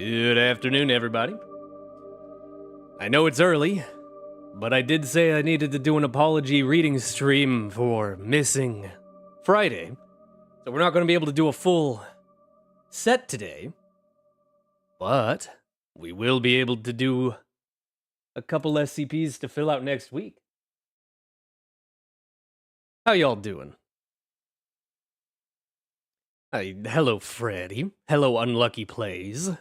Good afternoon, everybody. I know it's early, but I did say I needed to do an apology reading stream for missing Friday, so we're not going to be able to do a full set today, but we will be able to do a couple SCPs to fill out next week. How y'all doing? Hello, Freddy. Hello, Unlucky Plays.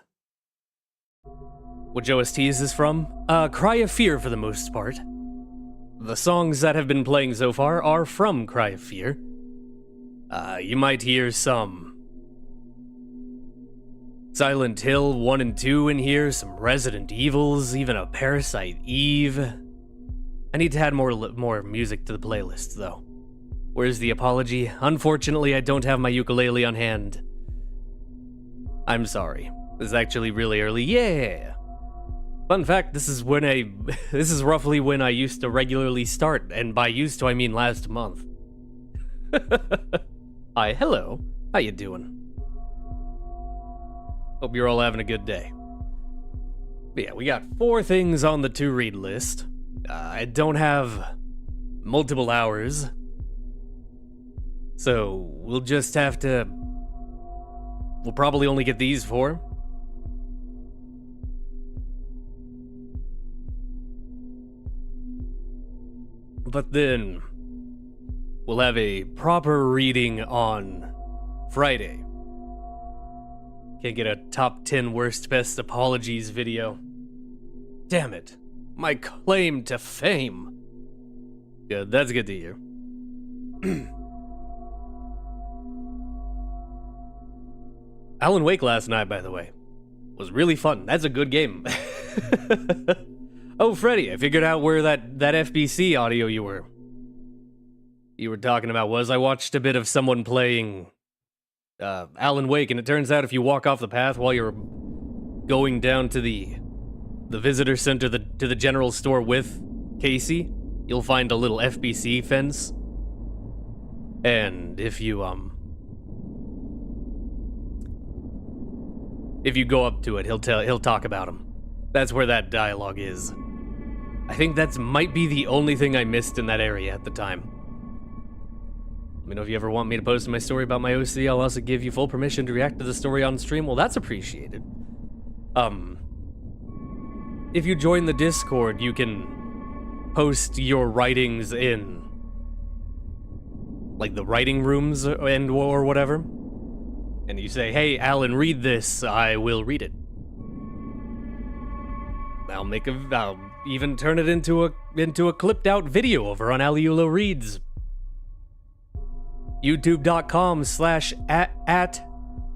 Which OST is this from? Cry of Fear for the most part. The songs that have been playing so far are from Cry of Fear. You might hear some Silent Hill 1 and 2 in here, some Resident Evils, even a Parasite Eve. I need to add more music to the playlist, though. Where's the apology? Unfortunately, I don't have my ukulele on hand. I'm sorry. This is actually really early. Yeah! Fun fact, this is roughly when I used to regularly start, and by used to I mean last month. Hi, hello. How you doing? Hope you're all having a good day. But yeah, we got 4 things on the to-read list. I don't have multiple hours, so we'll just have to... We'll probably only get these 4. But then, we'll have a proper reading on Friday. Can't get a top 10 worst best apologies video. Damn it. My claim to fame. Good, that's good to hear. Alan Wake last night, by the way, was really fun. That's a good game. Oh, Freddy, I figured out where that FBC audio you were talking about was. I watched a bit of someone playing Alan Wake, and it turns out if you walk off the path while you're going down to the visitor center, to the general store with Casey, you'll find a little FBC fence. And if you go up to it, he'll talk about him. That's where that dialogue is. I think that might be the only thing I missed in that area at the time. Let me know if you ever want me to post my story about my OC. I'll also give you full permission to react to the story on stream. Well, that's appreciated. If you join the Discord, you can post your writings in, like, the writing rooms or whatever. And you say, hey, Alan, read this. I will read it. I'll even turn it into a clipped out video over on Aliulo Reads. YouTube.com/at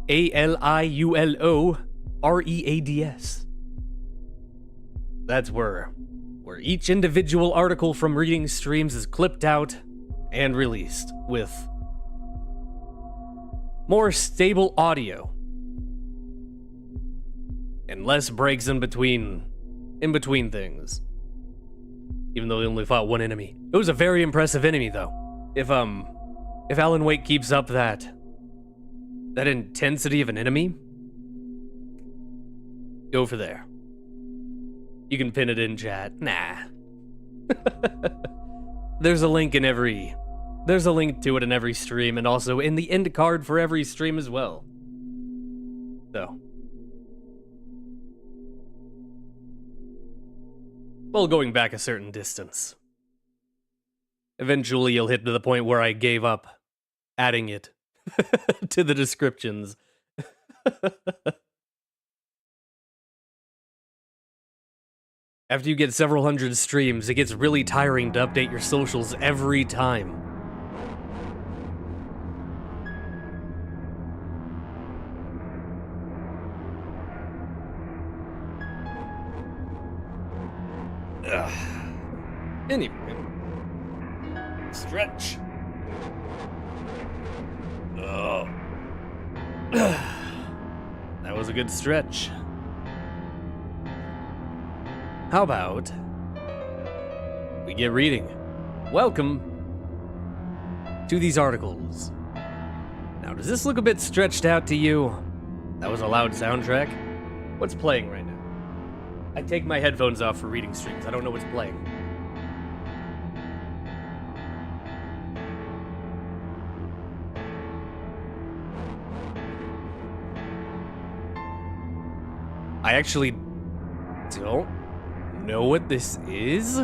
ALIULO READS. That's where each individual article from reading streams is clipped out and released with more stable audio and less breaks in between things. Even though they only fought one enemy. It was a very impressive enemy, though. If Alan Wake keeps up that intensity of an enemy, go for there. You can pin it in chat. Nah. There's a link to it in every stream, and also in the end card for every stream as well. So. Well, going back a certain distance. Eventually, you'll hit to the point where I gave up adding it to the descriptions. After you get several hundred streams, it gets really tiring to update your socials every time. Anyway, stretch. Oh, that was a good stretch. How about we get reading? Welcome to these articles. Now, does this look a bit stretched out to you? That was a loud soundtrack. What's playing right now? I take my headphones off for reading streams. I don't know what's playing. I actually don't know what this is.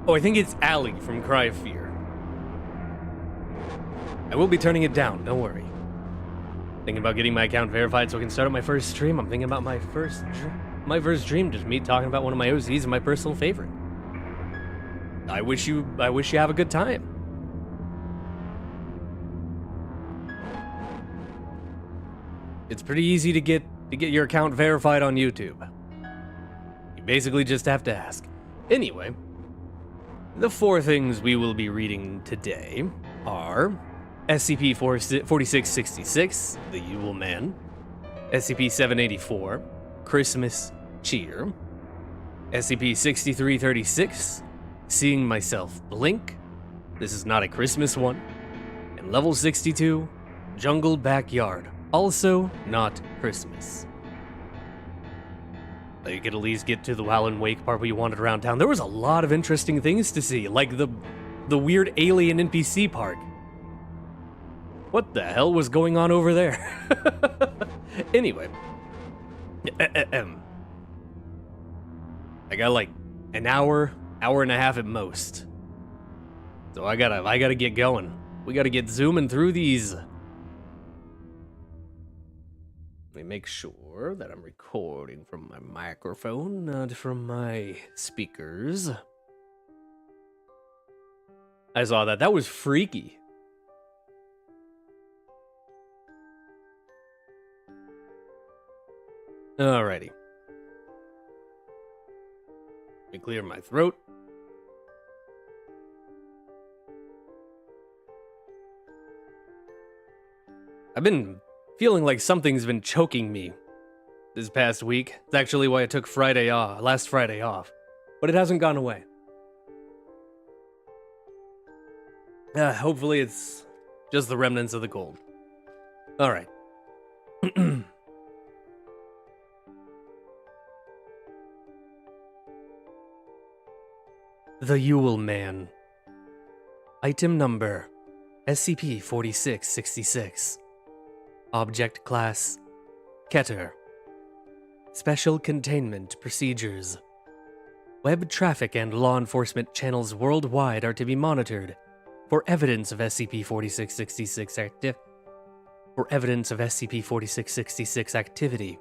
Oh, I think it's Ali from Cry of Fear. I will be turning it down, don't worry. Thinking about getting my account verified so I can start up my first stream. I'm thinking about my first dream, just me talking about one of my OCs and my personal favorite. I wish you have a good time. It's pretty easy to get your account verified on YouTube. You basically just have to ask. Anyway, the 4 things we will be reading today are SCP-4666, The Yule Man, SCP-784, Christmas Cheer, SCP-6336, Seeing Myself Blink, this is not a Christmas one, and Level 62, Jungle Backyard, also not Christmas. You could at least get to the Alan Wake part where you wandered around town. There was a lot of interesting things to see, like the weird alien NPC park. What the hell was going on over there? Anyway. I got like an hour and a half at most. So I gotta get going. We gotta get zooming through these. Let me make sure that I'm recording from my microphone, not from my speakers. I saw that. That was freaky. Alrighty. Let me clear my throat. I've been feeling like something's been choking me this past week. It's actually why I took last Friday off. But it hasn't gone away. Hopefully it's just the remnants of the cold. Alright. The Yule Man. Item number SCP-4666. Object Class Keter. Special Containment Procedures. Web traffic and law enforcement channels worldwide are to be monitored for evidence of SCP-4666 activity,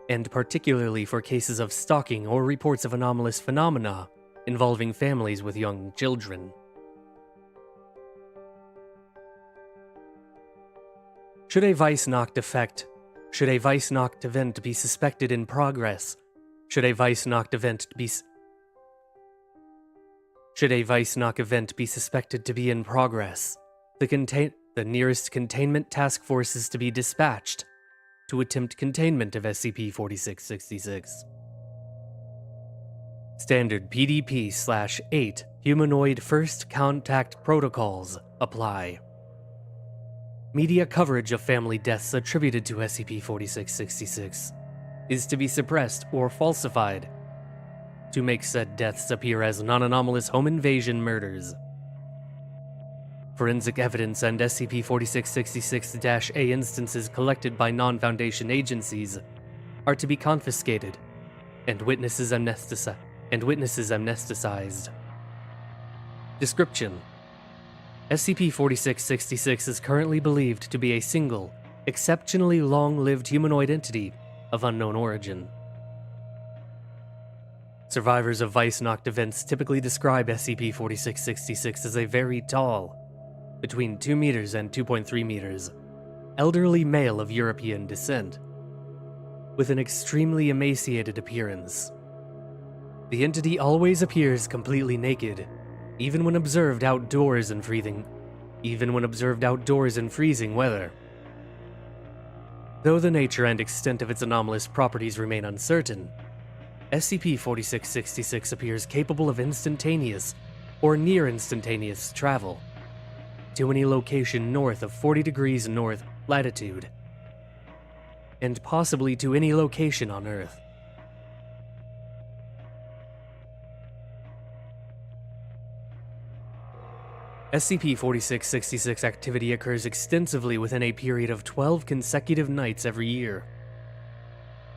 and particularly for cases of stalking or reports of anomalous phenomena involving families with young children. Should a Vice-Knocked event be suspected in progress, should a Vice-Knock event be suspected to be in progress, the nearest containment task force is to be dispatched to attempt containment of SCP-4666. Standard PDP/8 Humanoid First Contact Protocols apply. Media coverage of family deaths attributed to SCP-4666 is to be suppressed or falsified to make said deaths appear as non-anomalous home invasion murders. Forensic evidence and SCP-4666-A instances collected by non-Foundation agencies are to be confiscated and witnesses amnesticized. Description: SCP-4666 is currently believed to be a single, exceptionally long-lived humanoid entity of unknown origin. Survivors of Vice-Knocked events typically describe SCP-4666 as a very tall, between 2 meters and 2.3 meters, elderly male of European descent, with an extremely emaciated appearance. The entity always appears completely naked, even when observed outdoors in freezing weather. Though the nature and extent of its anomalous properties remain uncertain, SCP-4666 appears capable of instantaneous or near instantaneous travel to any location north of 40 degrees north latitude, and possibly to any location on Earth. SCP-4666 activity occurs extensively within a period of 12 consecutive nights every year,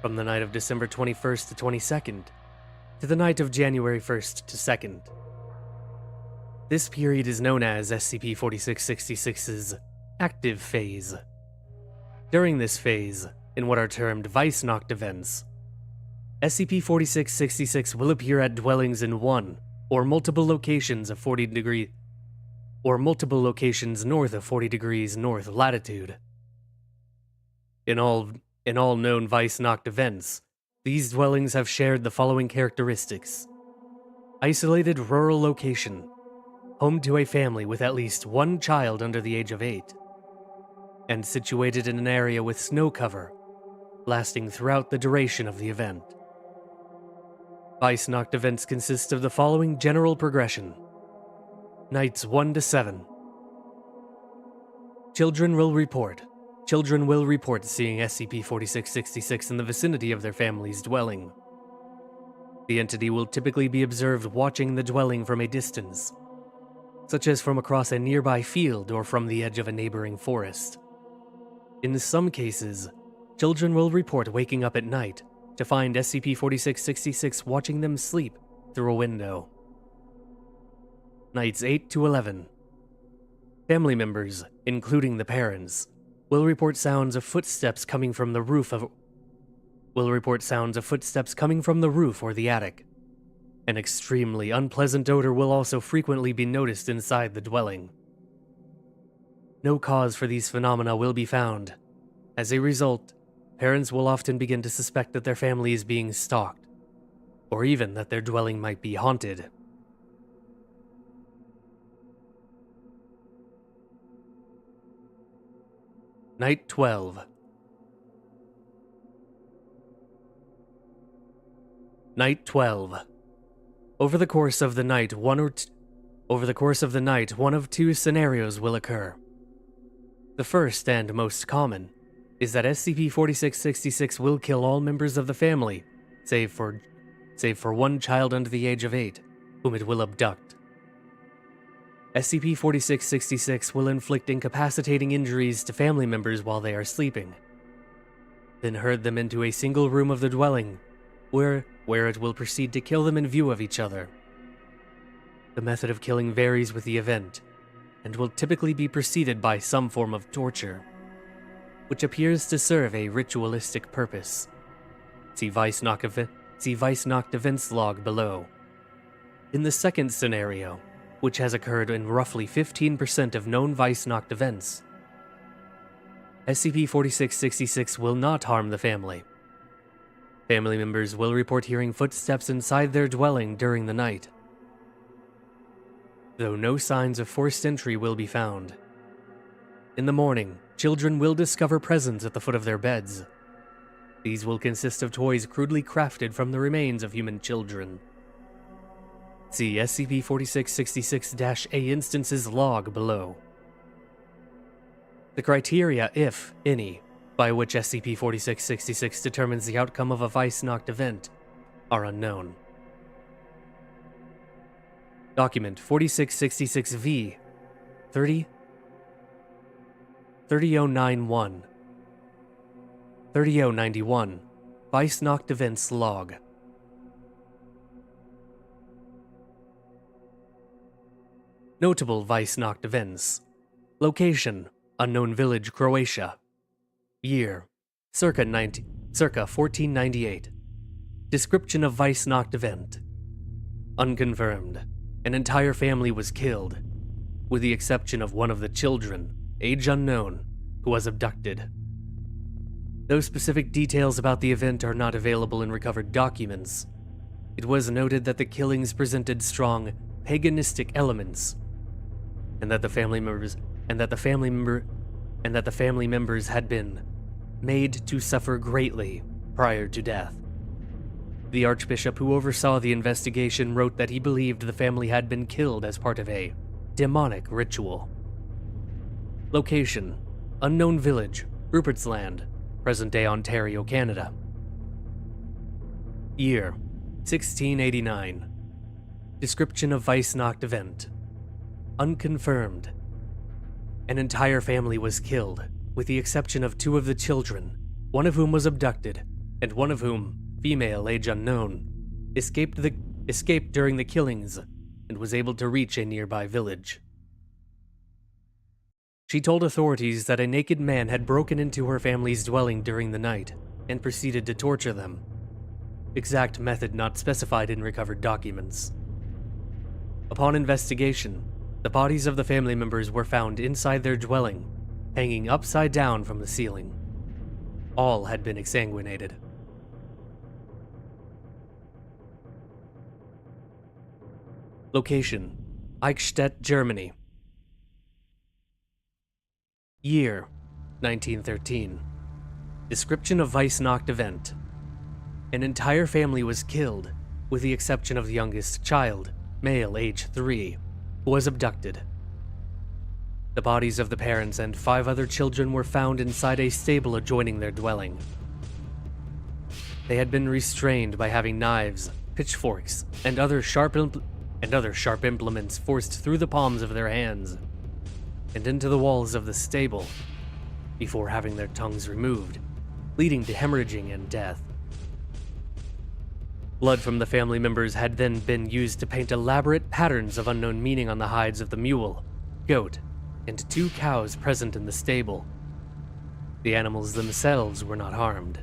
from the night of December 21st to 22nd, to the night of January 1st to 2nd. This period is known as SCP-4666's active phase. During this phase, in what are termed Vice-Knocked events, SCP-4666 will appear at dwellings in one or multiple locations of 40 degrees or multiple locations north of 40 degrees north latitude. In all known Vice-Knocked events, these dwellings have shared the following characteristics: isolated rural location, home to a family with at least one child under the age of 8, and situated in an area with snow cover, lasting throughout the duration of the event. Vice-Knocked events consist of the following general progression. Nights 1 to 7. Children will report seeing SCP-4666 in the vicinity of their family's dwelling. The entity will typically be observed watching the dwelling from a distance, such as from across a nearby field or from the edge of a neighboring forest. In some cases, children will report waking up at night to find SCP-4666 watching them sleep through a window. Nights 8 to 11. Family members, including the parents, will report sounds of footsteps coming from the roof or the attic. An extremely unpleasant odor will also frequently be noticed inside the dwelling. No cause for these phenomena will be found. As a result, parents will often begin to suspect that their family is being stalked, or even that their dwelling might be haunted. Night 12. Night 12. Over the course of the night, one of two scenarios will occur. The first and most common is that SCP-4666 will kill all members of the family, save for one child under the age of 8, whom it will abduct. SCP-4666 will inflict incapacitating injuries to family members while they are sleeping, then herd them into a single room of the dwelling, where it will proceed to kill them in view of each other. The method of killing varies with the event, and will typically be preceded by some form of torture, which appears to serve a ritualistic purpose. See Vice-Knocked events log below. In the second scenario, which has occurred in roughly 15% of known Vice-Knocked events, SCP-4666 will not harm the family. Family members will report hearing footsteps inside their dwelling during the night, though no signs of forced entry will be found. In the morning, children will discover presents at the foot of their beds. These will consist of toys crudely crafted from the remains of human children. See SCP-4666-A instances log below. The criteria, if any, by which SCP-4666 determines the outcome of a Vice-Knocked event are unknown. Document 4666-V 30091 30091 Vice-Knocked events log. Notable Vice-Knocked events. Location: unknown village, Croatia. Year: circa 1498. Description of Vice-Knocked event: unconfirmed. An entire family was killed, with the exception of one of the children, age unknown, who was abducted. Though specific details about the event are not available in recovered documents, it was noted that the killings presented strong paganistic elements, and that the family members had been made to suffer greatly prior to death. The Archbishop who oversaw the investigation wrote that he believed the family had been killed as part of a demonic ritual. Location: unknown village, Rupert's Land, present-day Ontario, Canada. Year: 1689. Description of Weissnacht event: unconfirmed. An entire family was killed, with the exception of 2 of the children, one of whom was abducted, and one of whom, female, age unknown, escaped during the killings and was able to reach a nearby village. She told authorities that a naked man had broken into her family's dwelling during the night and proceeded to torture them. Exact method not specified in recovered documents. Upon investigation, the bodies of the family members were found inside their dwelling, hanging upside down from the ceiling. All had been exsanguinated. Location: Eichstätt, Germany. Year: 1913. Description of Weissnacht event: an entire family was killed, with the exception of the youngest child, male age 3, who was abducted. The bodies of the parents and 5 other children were found inside a stable adjoining their dwelling. They had been restrained by having knives, pitchforks, and other sharp implements forced through the palms of their hands and into the walls of the stable before having their tongues removed, leading to hemorrhaging and death. Blood from the family members had then been used to paint elaborate patterns of unknown meaning on the hides of the mule, goat, and 2 cows present in the stable. The animals themselves were not harmed.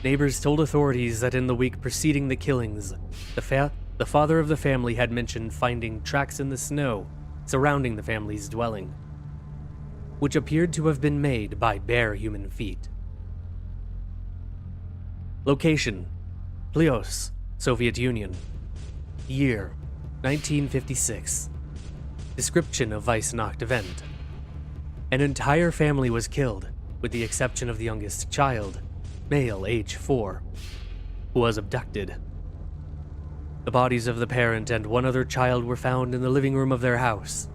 Neighbors told authorities that in the week preceding the killings, the father of the family had mentioned finding tracks in the snow surrounding the family's dwelling, which appeared to have been made by bare human feet. Location: Plios, Soviet Union. Year: 1956. Description of Weissnacht event: an entire family was killed, with the exception of the youngest child, male age 4, who was abducted. The bodies of the parent and 1 other child were found in the living room of their house.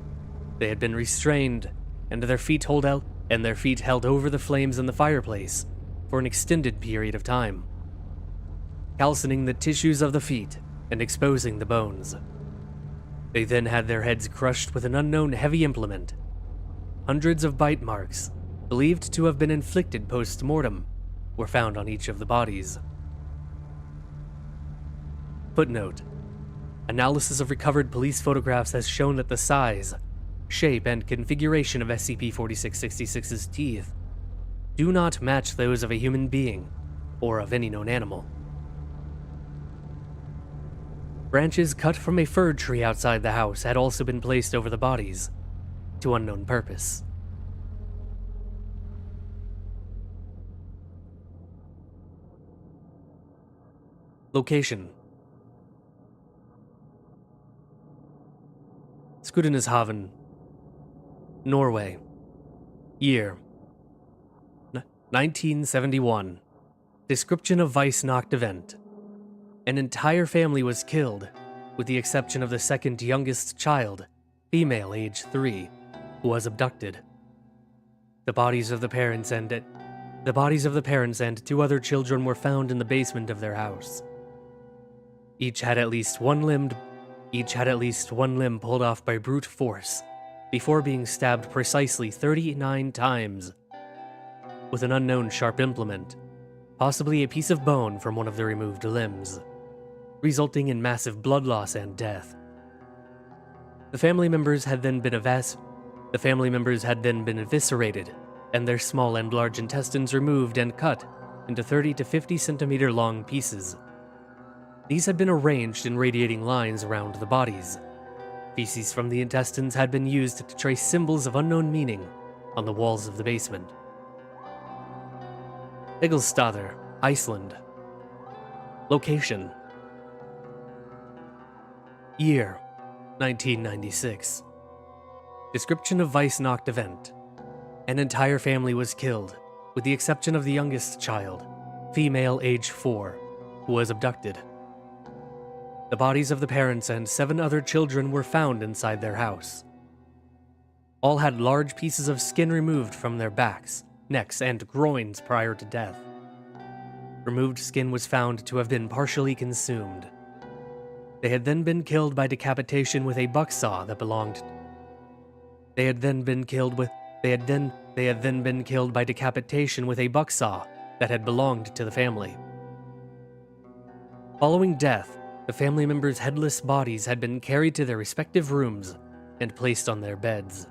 They had been restrained, and their feet held over the flames in the fireplace for an extended period of time, calcining the tissues of the feet and exposing the bones. They then had their heads crushed with an unknown heavy implement. Hundreds of bite marks, believed to have been inflicted post-mortem, were found on each of the bodies. Footnote: analysis of recovered police photographs has shown that the size, shape, and configuration of SCP-4666's teeth do not match those of a human being or of any known animal. Branches cut from a fir tree outside the house had also been placed over the bodies, to unknown purpose. Location: Skudeneshavn, Norway. Year: 1971. Description of Weissnacht event: an entire family was killed, with the exception of the 2nd youngest child, female age 3, who was abducted. The bodies of the parents and 2 other children were found in the basement of their house. Each had at least one limb pulled off by brute force, before being stabbed precisely 39 times with an unknown sharp implement, possibly a piece of bone from one of the removed limbs, resulting in massive blood loss and death. The family members had then been eviscerated, and their small and large intestines removed and cut into 30 to 50 centimeter long pieces. These had been arranged in radiating lines around the bodies. Feces from the intestines had been used to trace symbols of unknown meaning on the walls of the basement. Egilsstaðir, Iceland. Location: Year: 1996. Description of Weissnacht event: an entire family was killed, with the exception of the youngest child, female age 4, who was abducted. The bodies of the parents and 7 other children were found inside their house. All had large pieces of skin removed from their backs, necks, and groins prior to death. Removed skin was found to have been partially consumed. They had then been killed by decapitation with a bucksaw that belonged. They had then been killed by decapitation with a bucksaw that had belonged to the family. Following death, the family members' headless bodies had been carried to their respective rooms and placed on their beds.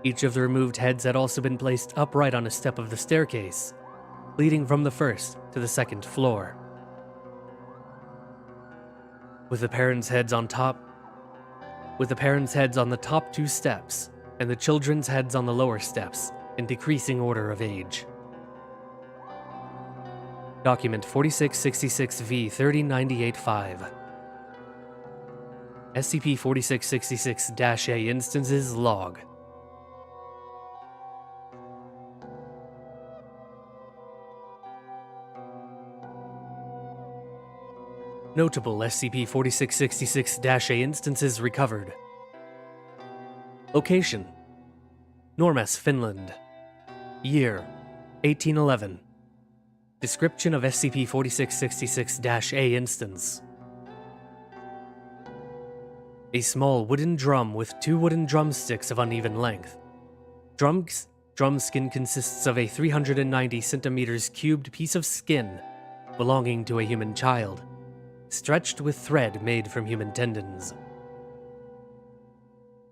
Each of the removed heads had also been placed upright on a step of the staircase, leading from the first to the second floor. With the parents' heads on the top two steps, and the children's heads on the lower steps, in decreasing order of age. Document 4666V-3098-5. SCP-4666-A Instances Log. Notable SCP-4666-A instances recovered. Location: Normas, Finland. Year: 1811. Description of SCP-4666-A instance: a small wooden drum with 2 wooden drumsticks of uneven length. Drum skin consists of a 390 centimeters cubed piece of skin belonging to a human child, stretched with thread made from human tendons.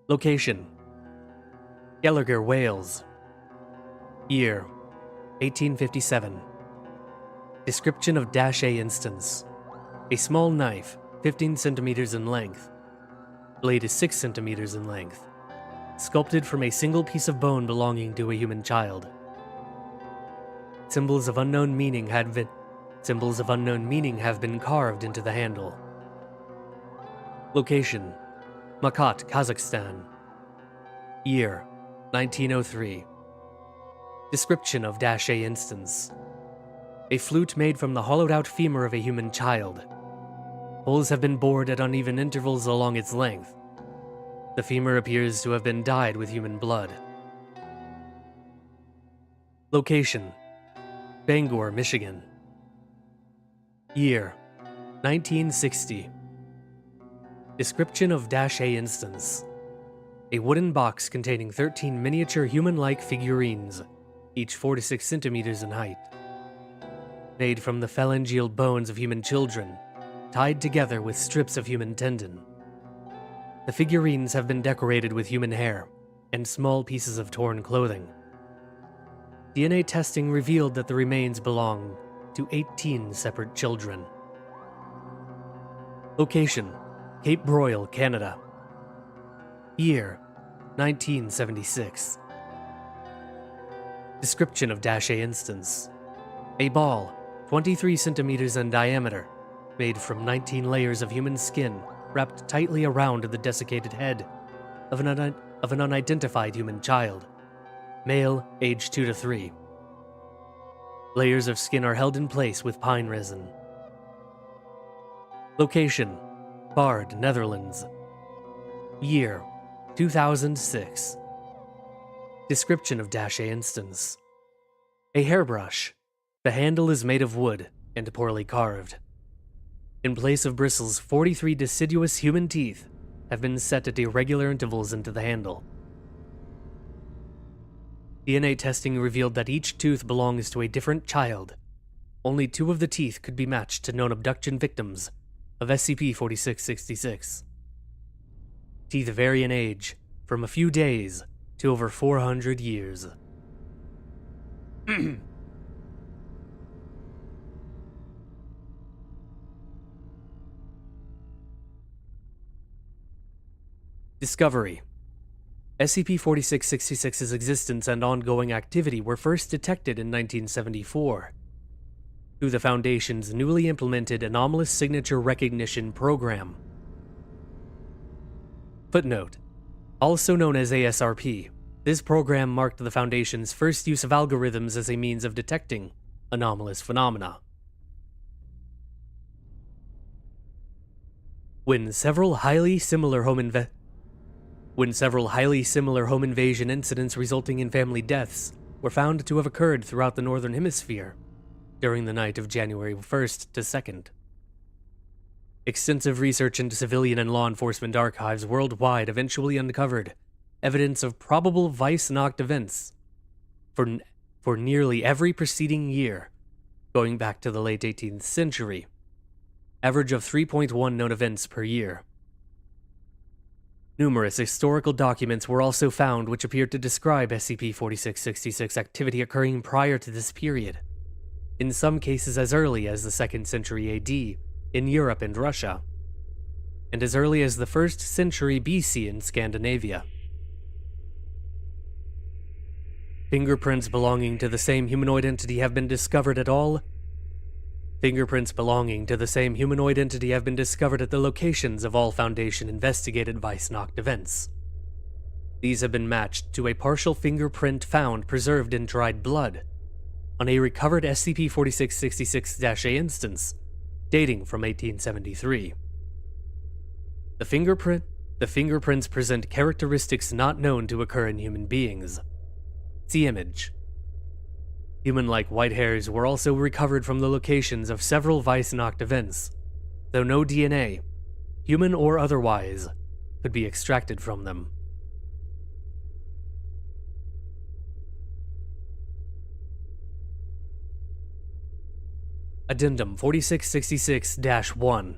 Location: Gallagher, Wales. Year: 1857. Description of -A instance: a small knife, 15 centimeters in length. Blade is 6 centimeters in length. Sculpted from a single piece of bone belonging to a human child. Symbols of unknown meaning have been carved into the handle. Location: Makat, Kazakhstan. Year: 1903. Description of -A instance: a flute made from the hollowed-out femur of a human child. Holes have been bored at uneven intervals along its length. The femur appears to have been dyed with human blood. Location: Bangor, Michigan. Year: 1960. Description of -A instance: a wooden box containing 13 miniature human-like figurines, each 4 to 6 centimeters in height. Made from the phalangeal bones of human children, tied together with strips of human tendon. The figurines have been decorated with human hair and small pieces of torn clothing. DNA testing revealed that the remains belong to 18 separate children. Location: Cape Broyle, Canada. Year: 1976. Description of -A instance: a ball, 23 centimeters in diameter, made from 19 layers of human skin wrapped tightly around the desiccated head of an unidentified human child, male, age 2 to 3. Layers of skin are held in place with pine resin. Location: Bard, Netherlands. Year: 2006. Description of -A instance: a hairbrush. The handle is made of wood and poorly carved. In place of bristles, 43 deciduous human teeth have been set at irregular intervals into the handle. DNA testing revealed that each tooth belongs to a different child. Only 2 of the teeth could be matched to known abduction victims of SCP-4666. Teeth vary in age, from a few days to over 400 years. Discovery: SCP-4666's existence and ongoing activity were first detected in 1974 through the Foundation's newly implemented Anomalous Signature Recognition Program. Footnote: also known as ASRP, this program marked the Foundation's first use of algorithms as a means of detecting anomalous phenomena. When several highly similar home invasion incidents resulting in family deaths were found to have occurred throughout the Northern Hemisphere during the night of January 1st to 2nd. Extensive research into civilian and law enforcement archives worldwide eventually uncovered evidence of probable Weissnacht events for nearly every preceding year, going back to the late 18th century, average of 3.1 known events per year. Numerous historical documents were also found which appeared to describe SCP-4666 activity occurring prior to this period, in some cases as early as the 2nd century AD in Europe and Russia, and as early as the 1st century BC in Scandinavia. Fingerprints belonging to the same humanoid entity have been discovered at the locations of all Foundation investigated Weissnacht events. These have been matched to a partial fingerprint found preserved in dried blood on a recovered SCP-4666-A instance dating from 1873. The fingerprints present characteristics not known to occur in human beings. See image. Human-like white hairs were also recovered from the locations of several Weissnacht events, though no DNA, human or otherwise, could be extracted from them. Addendum 4666-1.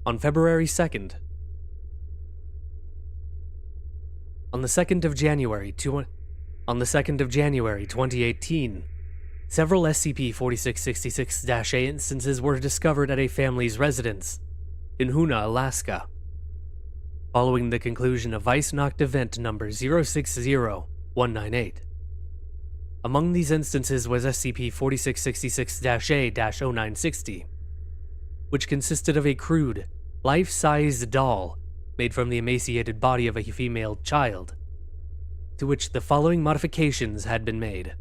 On February 2nd, on the 2nd of January 2018, several SCP-4666-A instances were discovered at a family's residence in Hoona, Alaska, following the conclusion of Weissnacht event number 060198. Among these instances was SCP-4666-A-0960, which consisted of a crude, life-sized doll made from the emaciated body of a female child, to which the following modifications had been made.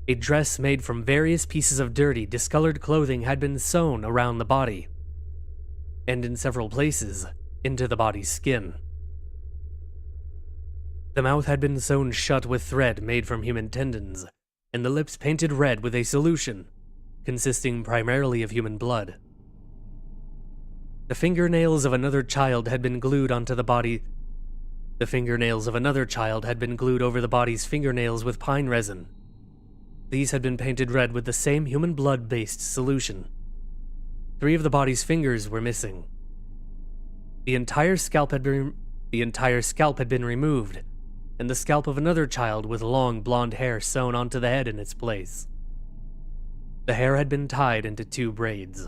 A dress made from various pieces of dirty, discolored clothing had been sewn around the body, and in several places, into the body's skin. The mouth had been sewn shut with thread made from human tendons, and the lips painted red with a solution, consisting primarily of human blood. The fingernails of another child had been glued onto the body. The fingernails of another child had been glued over the body's fingernails with pine resin. These had been painted red with the same human blood-based solution. 3 of the body's fingers were missing. The entire scalp had been removed, and the scalp of another child with long blonde hair sewn onto the head in its place. The hair had been tied into 2 braids.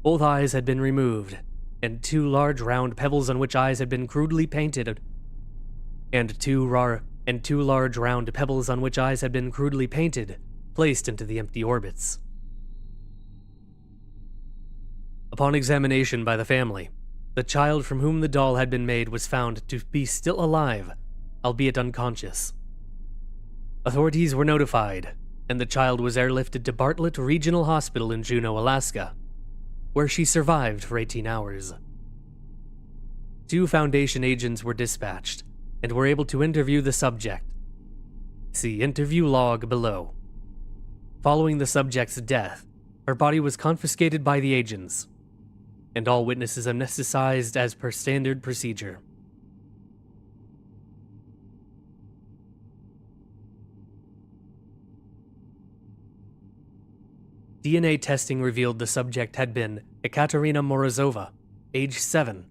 Both eyes had been removed, and 2 large round pebbles on which eyes had been crudely painted, placed into the empty orbits. Upon examination by the family, the child from whom the doll had been made was found to be still alive, albeit unconscious. Authorities were notified, and the child was airlifted to Bartlett Regional Hospital in Juneau, Alaska, where she survived for 18 hours. 2 Foundation agents were dispatched, and were able to interview the subject. See interview log below. Following the subject's death, her body was confiscated by the agents, and all witnesses amnesticized as per standard procedure. DNA testing revealed the subject had been Ekaterina Morozova, age 7,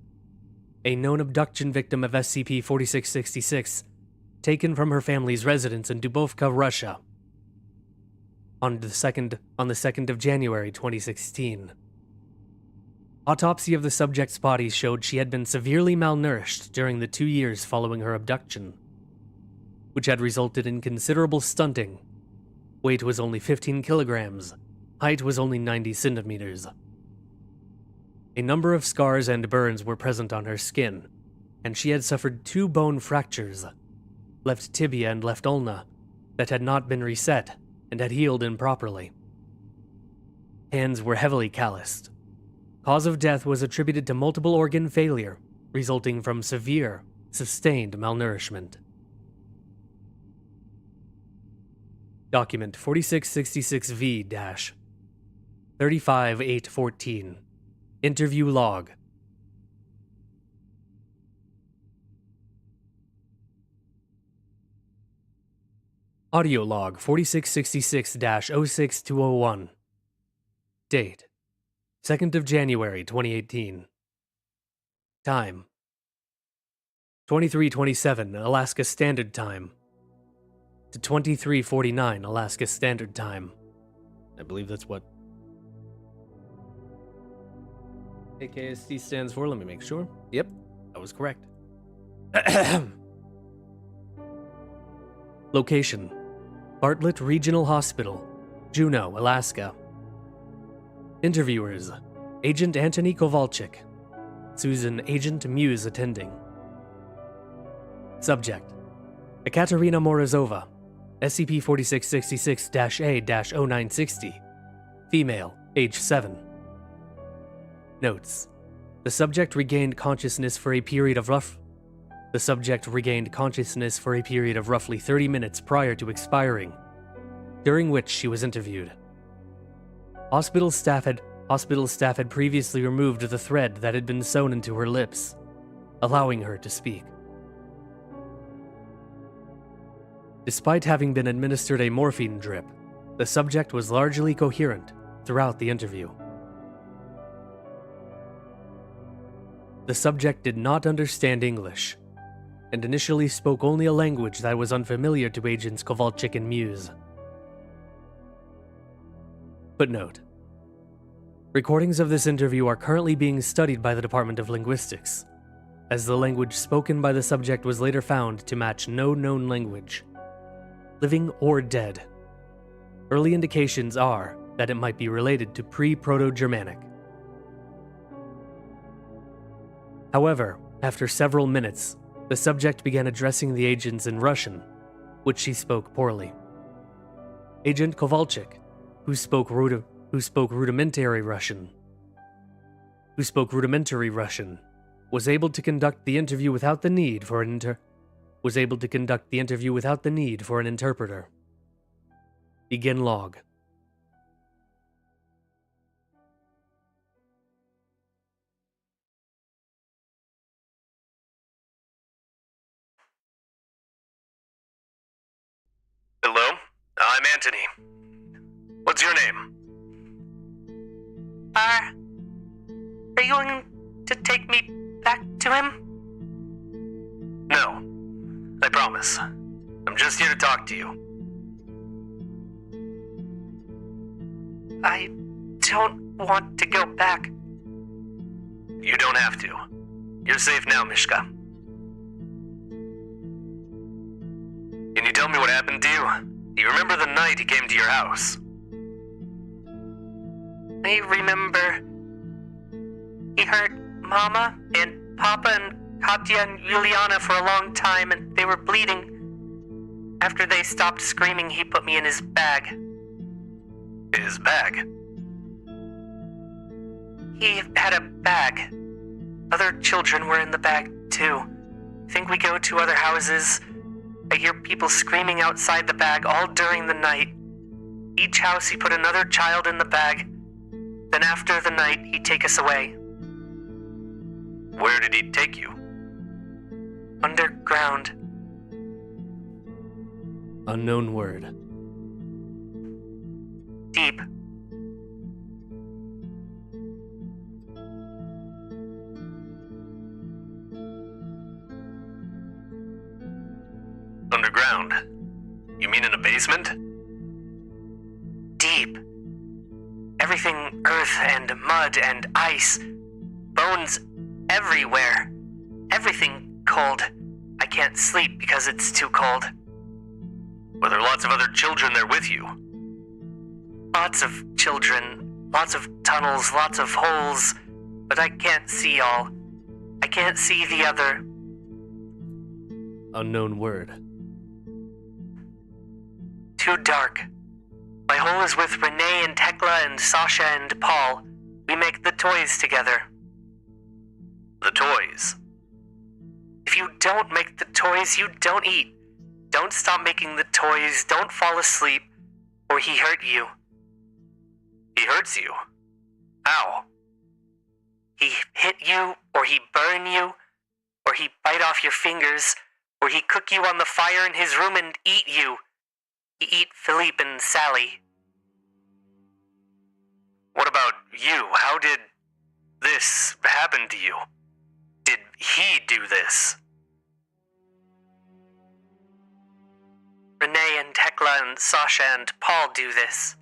a known abduction victim of SCP-4666, taken from her family's residence in Dubovka, Russia, on the 2nd of January 2016. Autopsy of the subject's body showed she had been severely malnourished during the 2 years following her abduction, which had resulted in considerable stunting. Weight was only 15 kilograms. Height was only 90 centimeters. A number of scars and burns were present on her skin, and she had suffered 2 bone fractures, left tibia and left ulna, that had not been reset and had healed improperly. Hands were heavily calloused. Cause of death was attributed to multiple organ failure, resulting from severe, sustained malnourishment. Document 4666V-35814. Interview log. Audio log 4666-06201. Date: 2nd of January 2018. Time: 23:27 Alaska Standard Time to 23:49 Alaska Standard Time. I believe that's what AKST stands for. Let me make sure. Yep, that was correct. Location: Bartlett Regional Hospital, Juneau, Alaska. Interviewers: Agent Anthony Kowalczyk, Susan Agent Muse attending. Subject: Ekaterina Morozova, SCP-4666-A-0960, female, age 7. Notes: The subject regained consciousness for a period of roughly 30 minutes prior to expiring, during which she was interviewed. Hospital staff had previously removed the thread that had been sewn into her lips, allowing her to speak. Despite having been administered a morphine drip, the subject was largely coherent throughout the interview. The subject did not understand English, and initially spoke only a language that was unfamiliar to Agents Kowalczyk and Muse. Footnote: Recordings of this interview are currently being studied by the Department of Linguistics, as the language spoken by the subject was later found to match no known language, living or dead. Early indications are that it might be related to pre-Proto-Germanic. However, after several minutes, the subject began addressing the agents in Russian, which she spoke poorly. Agent Kowalczyk, who spoke rudimentary Russian, was able to conduct the interview without the need for an interpreter. Begin log. Hello? I'm Anthony. What's your name? Are you going to take me back to him? No. I promise. I'm just here to talk to you. I don't want to go back. You don't have to. You're safe now, Mishka. Can you tell me what happened to you? Do you remember the night he came to your house? I remember he hurt Mama and Papa and Katya and Juliana for a long time, and they were bleeding. After they stopped screaming, he put me in his bag. His bag? He had a bag. Other children were in the bag, too. I think we go to other houses. I hear people screaming outside the bag all during the night. Each house he put another child in the bag. Then after the night, he'd take us away. Where did he take you? Underground. Unknown word. Deep. Underground? You mean in a basement? Deep. Everything earth and mud and ice. Bones everywhere. Everything cold. I can't sleep because it's too cold. Were there lots of other children there with you? Lots of children, lots of tunnels, lots of holes, but I can't see all. I can't see the other. Unknown word. Too dark. My hole is with Renee and Tekla and Sasha and Paul. We make the toys together. The toys? If you don't make the toys, you don't eat. Don't stop making the toys. Don't fall asleep. or he hurt you. He hurts you? How? He hit you, or he burn you, or he bite off your fingers, or he cook you on the fire in his room and eat you. He eat Philippe and Sally. What about you? How did this happen to you? Did he do this? Renee and Tekla and Sasha and Paul do this.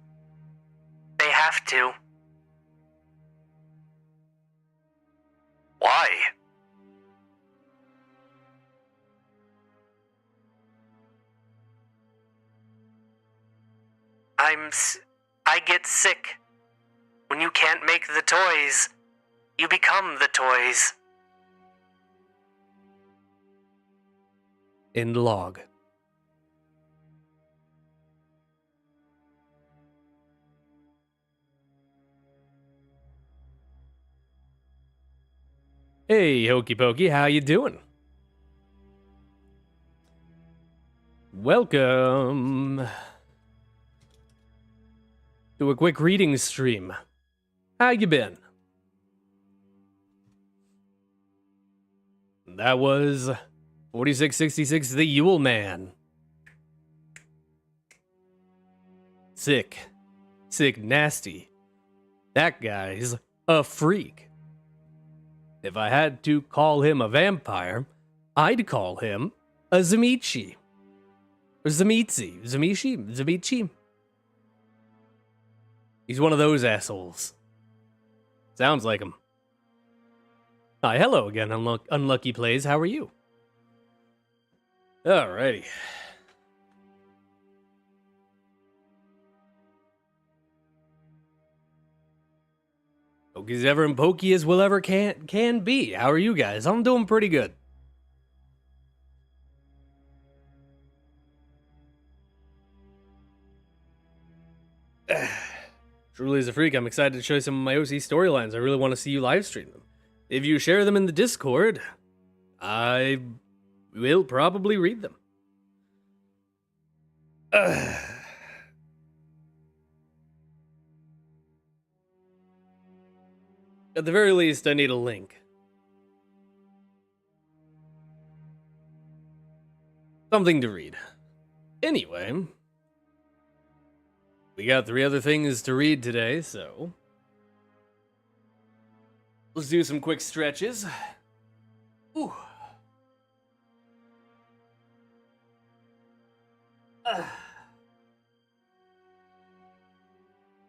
They have to. Why? I get sick. When you can't make the toys, you become the toys. End log. Hey, Hokey Pokey, how you doing? Welcome to a quick reading stream. How you been? That was 4666, the Yule Man. Sick. Sick nasty. That guy's a freak. If I had to call him a vampire, I'd call him a Zamichi. Or Zamitzi. Zamichi. He's one of those assholes. Sounds like him. Hi, hello again, Unlucky Plays. How are you? Alrighty. Pokey's ever and pokey as will ever can be. How are you guys? I'm doing pretty good. Truly as a freak, I'm excited to show you some of my OC storylines. I really want to see you live stream them. If you share them in the Discord, I will probably read them. At the very least, I need a link. Something to read. Anyway, we got 3 other things to read today, so let's do some quick stretches. Ooh.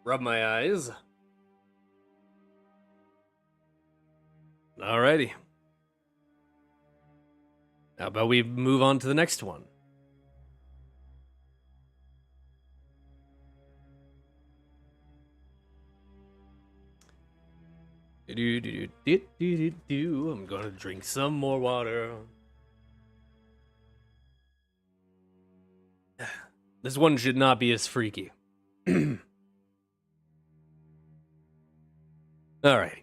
Rub my eyes. Alrighty. How about we move on to the next one? I'm gonna drink some more water. This one should not be as freaky. Alright.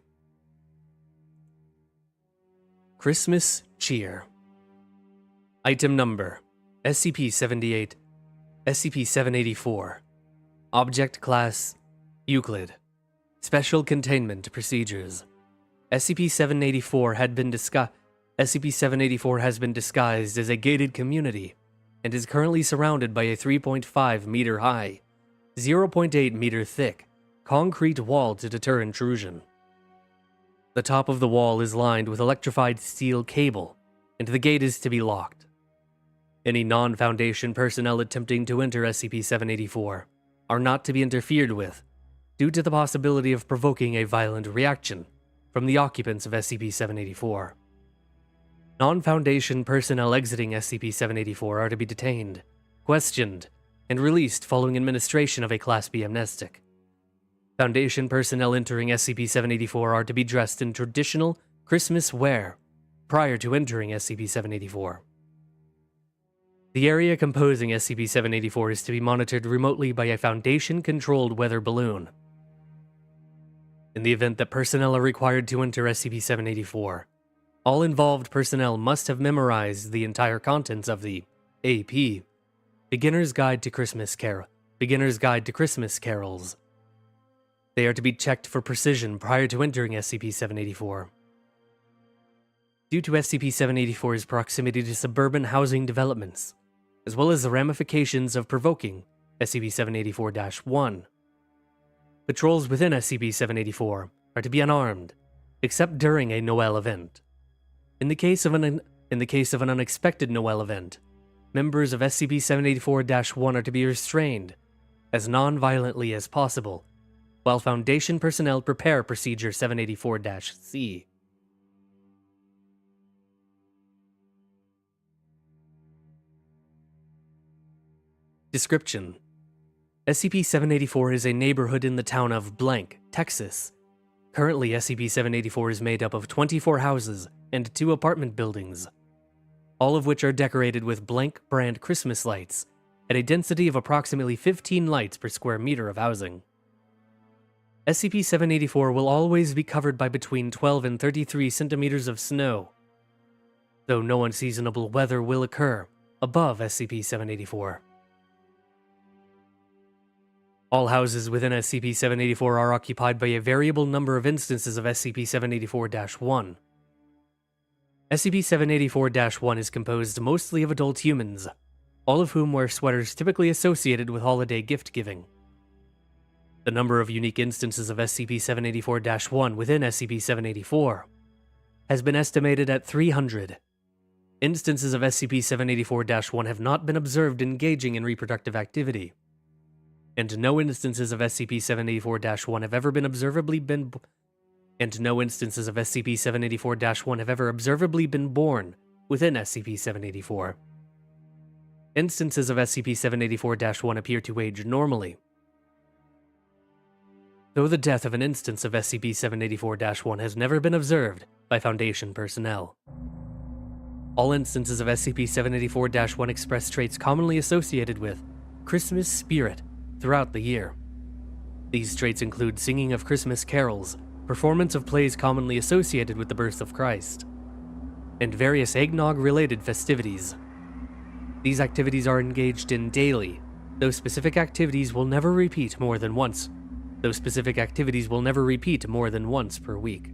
Christmas Cheer. Item number SCP-78, SCP-784. Object Class Euclid. Special Containment Procedures. SCP-784 has been disguised as a gated community and is currently surrounded by a 3.5 meter high, 0.8 meter thick concrete wall to deter intrusion. The top of the wall is lined with electrified steel cable, and the gate is to be locked. Any non-Foundation personnel attempting to enter SCP-784 are not to be interfered with, due to the possibility of provoking a violent reaction from the occupants of SCP-784. Non-Foundation personnel exiting SCP-784 are to be detained, questioned, and released following administration of a Class B amnestic. Foundation personnel entering SCP-784 are to be dressed in traditional Christmas wear prior to entering SCP-784. The area composing SCP-784 is to be monitored remotely by a Foundation-controlled weather balloon. In the event that personnel are required to enter SCP-784, all involved personnel must have memorized the entire contents of the AP, Beginner's Guide to Christmas Beginner's Guide to Christmas Carols. They are to be checked for precision prior to entering SCP-784. Due to SCP-784's proximity to suburban housing developments, as well as the ramifications of provoking SCP-784-1, patrols within SCP-784 are to be unarmed, except during a Noel event. In the case of an unexpected Noel event, members of SCP-784-1 are to be restrained as non-violently as possible, while Foundation personnel prepare Procedure 784-C. Description: SCP-784 is a neighborhood in the town of Blank, Texas. Currently, SCP-784 is made up of 24 houses and 2 apartment buildings, all of which are decorated with Blank brand Christmas lights at a density of approximately 15 lights per square meter of housing. SCP-784 will always be covered by between 12 and 33 centimeters of snow, though no unseasonable weather will occur above SCP-784. All houses within SCP-784 are occupied by a variable number of instances of SCP-784-1. SCP-784-1 is composed mostly of adult humans, all of whom wear sweaters typically associated with holiday gift-giving. The number of unique instances of SCP-784-1 within SCP-784 has been estimated at 300. Instances of SCP-784-1 have not been observed engaging in reproductive activity, and no instances of SCP-784-1 have ever observably been born within SCP-784. Instances of SCP-784-1 appear to age normally, though the death of an instance of SCP-784-1 has never been observed by Foundation personnel. All instances of SCP-784-1 express traits commonly associated with Christmas spirit throughout the year. These traits include singing of Christmas carols, performance of plays commonly associated with the birth of Christ, and various eggnog-related festivities. These activities are engaged in daily, though specific activities will never repeat more than once per week.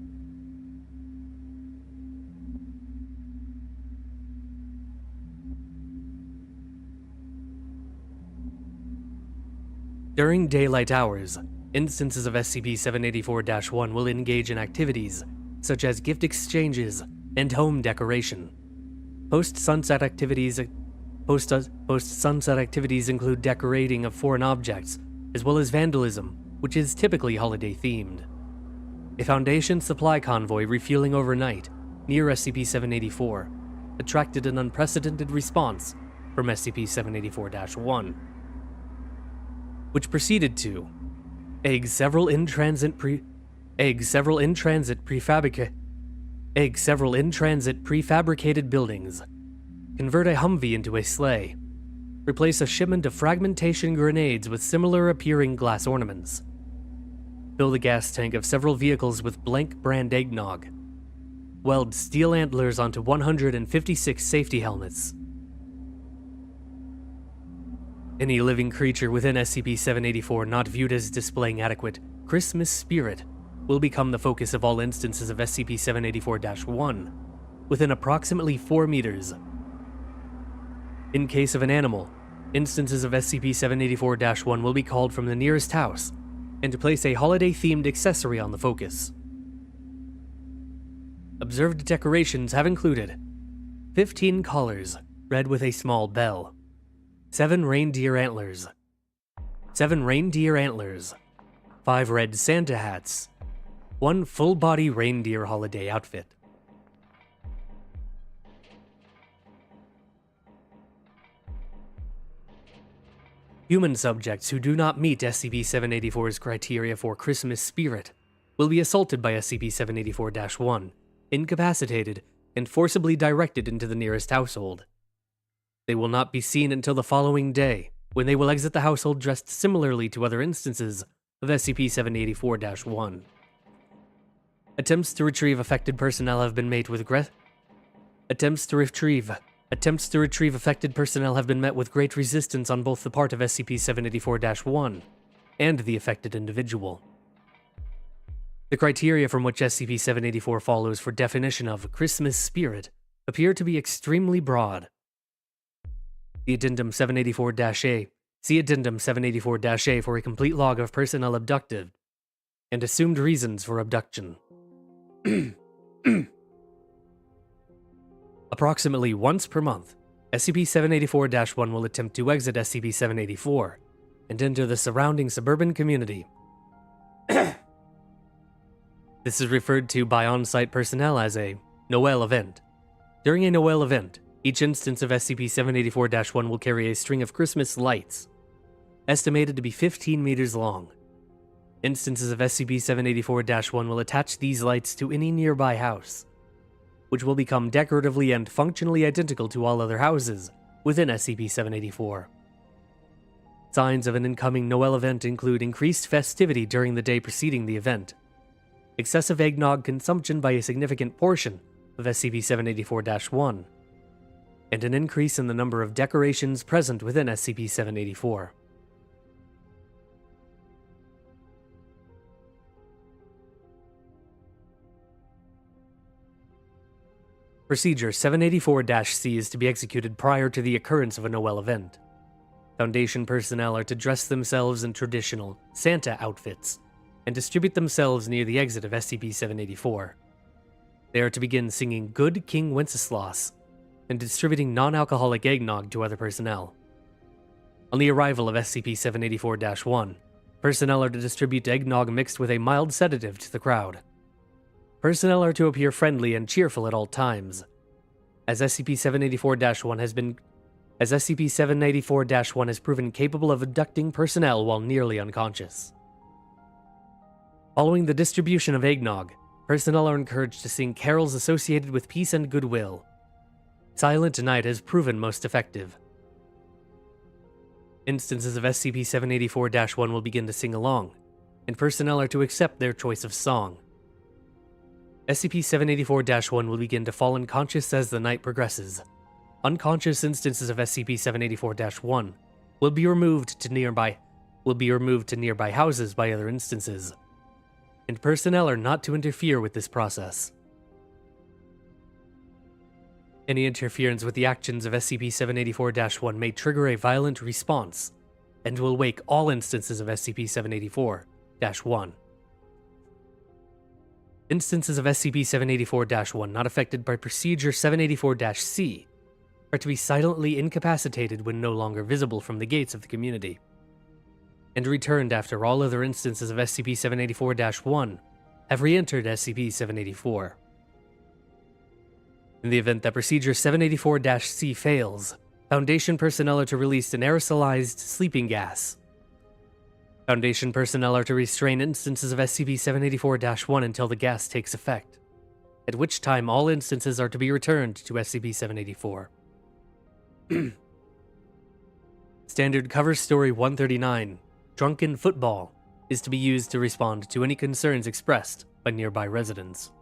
During daylight hours, instances of SCP-784-1 will engage in activities such as gift exchanges and home decoration. Post-sunset activities include decorating of foreign objects, as well as vandalism, which is typically holiday-themed. A Foundation supply convoy refueling overnight near SCP-784 attracted an unprecedented response from SCP-784-1, which proceeded to egg several in-transit prefabricated buildings, convert a Humvee into a sleigh, replace a shipment of fragmentation grenades with similar appearing glass ornaments, fill the gas tank of several vehicles with Blank brand eggnog, weld steel antlers onto 156 safety helmets. Any living creature within SCP-784 not viewed as displaying adequate Christmas spirit will become the focus of all instances of SCP-784-1 within approximately 4 meters. In case of an animal, instances of SCP-784-1 will be called from the nearest house and to place a holiday-themed accessory on the focus. Observed decorations have included 15 collars, red with a small bell, 7 reindeer antlers, 5 red Santa hats, 1 full-body reindeer holiday outfit. Human subjects who do not meet SCP-784's criteria for Christmas spirit will be assaulted by SCP-784-1, incapacitated, and forcibly directed into the nearest household. They will not be seen until the following day, when they will exit the household dressed similarly to other instances of SCP-784-1. Attempts to retrieve affected personnel have been made with Attempts to retrieve affected personnel have been met with great resistance on both the part of SCP-784-1 and the affected individual. The criteria from which SCP-784 follows for definition of Christmas spirit appear to be extremely broad. The Addendum 784-A. See Addendum 784-A for a complete log of personnel abducted and assumed reasons for abduction. Approximately once per month, SCP-784-1 will attempt to exit SCP-784 and enter the surrounding suburban community. This is referred to by on-site personnel as a Noel event. During a Noel event, each instance of SCP-784-1 will carry a string of Christmas lights, estimated to be 15 meters long. Instances of SCP-784-1 will attach these lights to any nearby house, which will become decoratively and functionally identical to all other houses within SCP-784. Signs of an incoming Noel event include increased festivity during the day preceding the event, excessive eggnog consumption by a significant portion of SCP-784-1, and an increase in the number of decorations present within SCP-784. Procedure 784-C is to be executed prior to the occurrence of a Noel event. Foundation personnel are to dress themselves in traditional Santa outfits and distribute themselves near the exit of SCP-784. They are to begin singing Good King Wenceslas and distributing non-alcoholic eggnog to other personnel. On the arrival of SCP-784-1, personnel are to distribute eggnog mixed with a mild sedative to the crowd. Personnel are to appear friendly and cheerful at all times, as SCP-784-1 has proven capable of abducting personnel while nearly unconscious. Following the distribution of eggnog, personnel are encouraged to sing carols associated with peace and goodwill. Silent Night has proven most effective. Instances of SCP-784-1 will begin to sing along, and personnel are to accept their choice of song. SCP-784-1 will begin to fall unconscious as the night progresses. Unconscious instances of SCP-784-1 will be removed to nearby houses by other instances, and personnel are not to interfere with this process. Any interference with the actions of SCP-784-1 may trigger a violent response, and will wake all instances of SCP-784-1. Instances of SCP-784-1 not affected by Procedure 784-C are to be silently incapacitated when no longer visible from the gates of the community, and returned after all other instances of SCP-784-1 have re-entered SCP-784. In the event that Procedure 784-C fails, Foundation personnel are to release an aerosolized sleeping gas. Foundation personnel are to restrain instances of SCP-784-1 until the gas takes effect, at which time all instances are to be returned to SCP-784. Standard Cover Story 139, Drunken Football, is to be used to respond to any concerns expressed by nearby residents.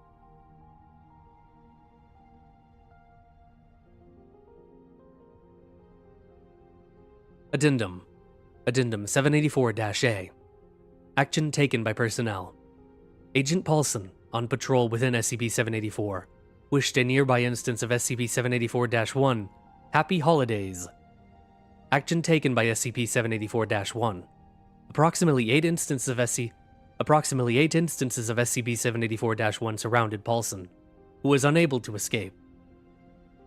Addendum 784-A. Action taken by personnel. Agent Paulson, on patrol within SCP-784, wished a nearby instance of SCP-784-1 happy holidays. Action taken by SCP-784-1. Approximately 8 instances of SCP-784-1 surrounded Paulson, who was unable to escape.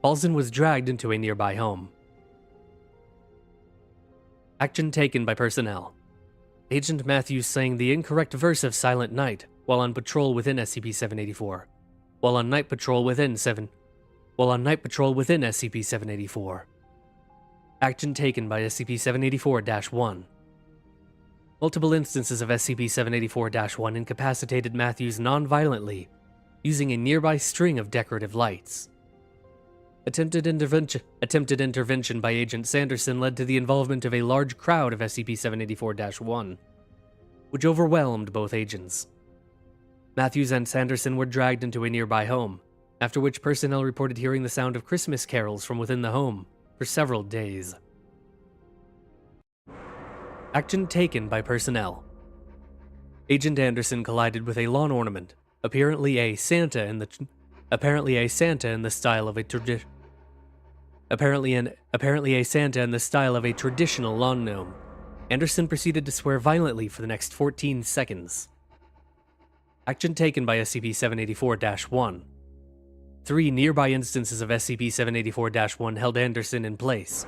Paulson was dragged into a nearby home. Action taken by personnel. Agent Matthews sang the incorrect verse of Silent Night while on patrol within SCP-784. While on night patrol within SCP-784. Action taken by SCP-784-1. Multiple instances of SCP-784-1 incapacitated Matthews non-violently, using a nearby string of decorative lights. Attempted intervention by Agent Sanderson led to the involvement of a large crowd of SCP-784-1, which overwhelmed both agents. Matthews and Sanderson were dragged into a nearby home, after which personnel reported hearing the sound of Christmas carols from within the home for several days. Action taken by personnel. Agent Anderson collided with a lawn ornament, apparently a Santa in the style of a traditional lawn gnome. Anderson proceeded to swear violently for the next 14 seconds. Action taken by SCP-784-1. 3 nearby instances of SCP-784-1 held Anderson in place.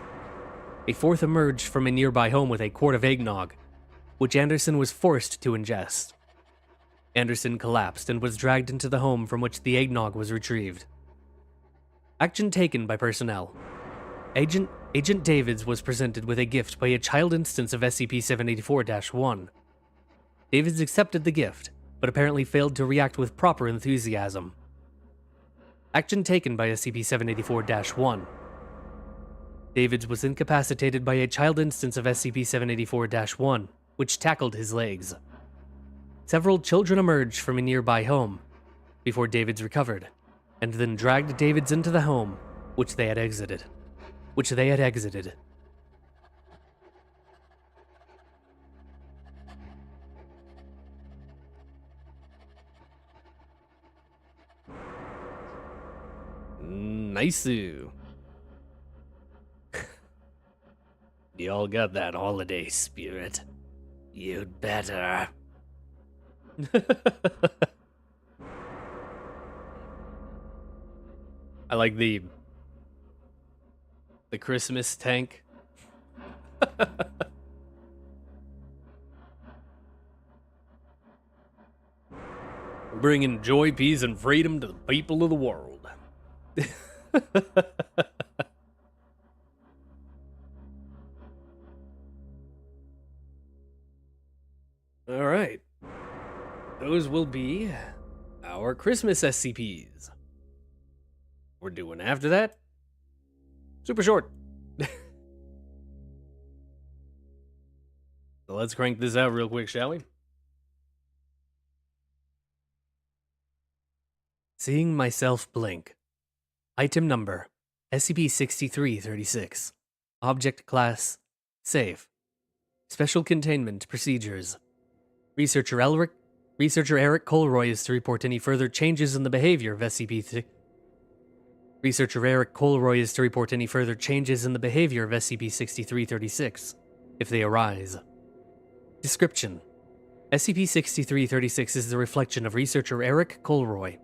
A fourth emerged from a nearby home with a quart of eggnog, which Anderson was forced to ingest. Anderson collapsed and was dragged into the home from which the eggnog was retrieved. Action taken by personnel. Agent Davids was presented with a gift by a child instance of SCP-784-1. Davids accepted the gift, but apparently failed to react with proper enthusiasm. Action taken by SCP-784-1. Davids was incapacitated by a child instance of SCP-784-1, which tackled his legs. Several children emerged from a nearby home before Davids recovered, and then dragged Davids into the home, which they had exited. Nice. Y'all got that holiday spirit. You'd better. I like the Christmas tank. Bringing joy, peace, and freedom to the people of the world. All right. Those will be our Christmas SCPs. We're doing after that. Super short. So let's crank this out real quick, shall we? Seeing myself blink. Item number SCP-6336. Object class Safe. Special containment procedures. Researcher Eric Colroy is to report any further changes in the behavior of SCP. Researcher Eric Colroy is to report any further changes in the behavior of SCP-6336, if they arise. Description: SCP-6336 is the reflection of researcher Eric Colroy.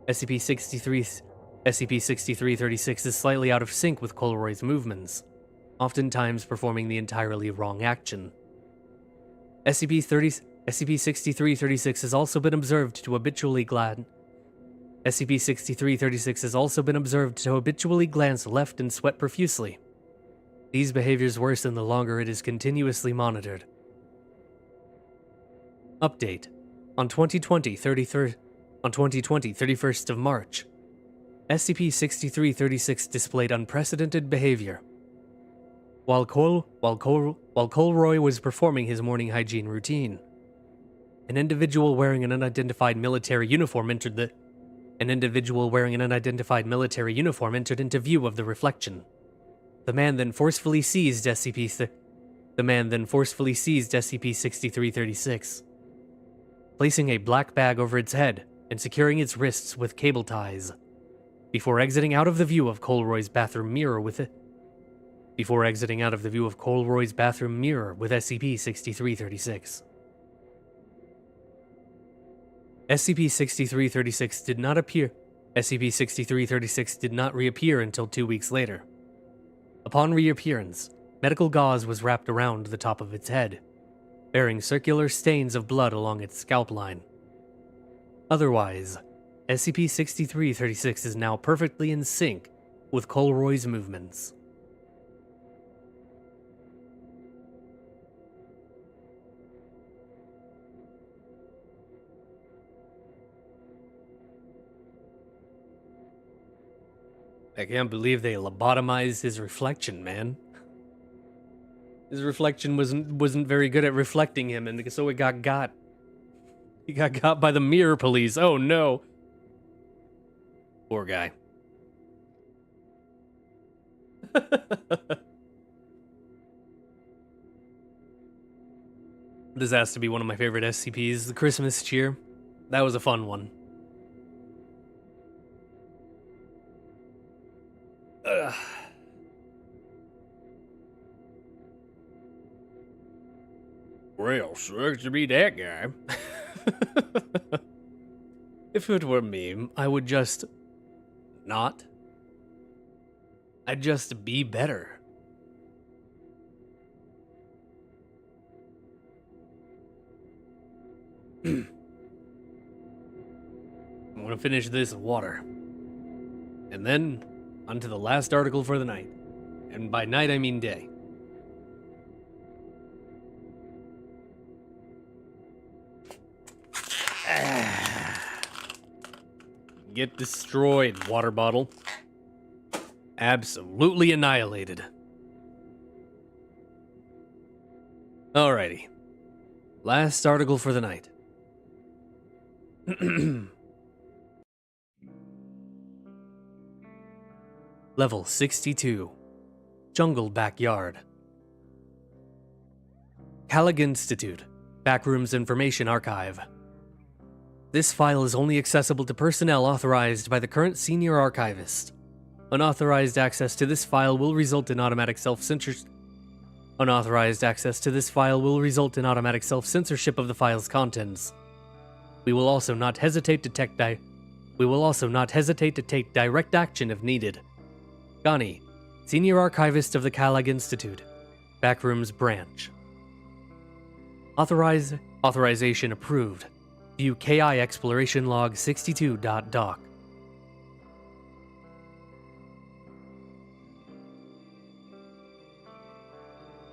SCP-6336 is slightly out of sync with Colroy's movements, oftentimes performing the entirely wrong action. SCP-6336 has also been observed to habitually glance left and sweat profusely. These behaviors worsen the longer it is continuously monitored. Update: On 31st of March, SCP-6336 displayed unprecedented behavior. While Colroy was performing his morning hygiene routine, an individual wearing an unidentified military uniform entered into view of the reflection. The man then forcefully seized SCP-6336, placing a black bag over its head and securing its wrists with cable ties, before exiting out of the view of Colroy's bathroom mirror with SCP-6336. SCP-6336 did not appear. SCP-6336 did not reappear until 2 weeks later. Upon reappearance, medical gauze was wrapped around the top of its head, bearing circular stains of blood along its scalp line. Otherwise, SCP-6336 is now perfectly in sync with Colroy's movements. I can't believe they lobotomized his reflection, man. His reflection wasn't very good at reflecting him, and so it got. He got by the mirror police. Oh no. Poor guy. This has to be one of my favorite SCPs, the Christmas cheer. That was a fun one. Ugh. Well, sucks to be that guy. If it were me, I would just not. I'd just be better. I'm gonna finish this water. And then, onto the last article for the night. And by night, I mean day. Get destroyed, water bottle. Absolutely annihilated. Alrighty. Last article for the night. Level 62. Jungle Backyard. Calig Institute. Backrooms Information Archive. This file is only accessible to personnel authorized by the current senior archivist. Unauthorized access to this file will result in automatic self-censorship. Unauthorized access to this file will result in automatic self-censorship of the file's contents. We will also not hesitate to take direct action if needed. Gani, Senior Archivist of the Calig Institute, Backrooms Branch. Authorization approved. View KI Exploration Log 62.doc.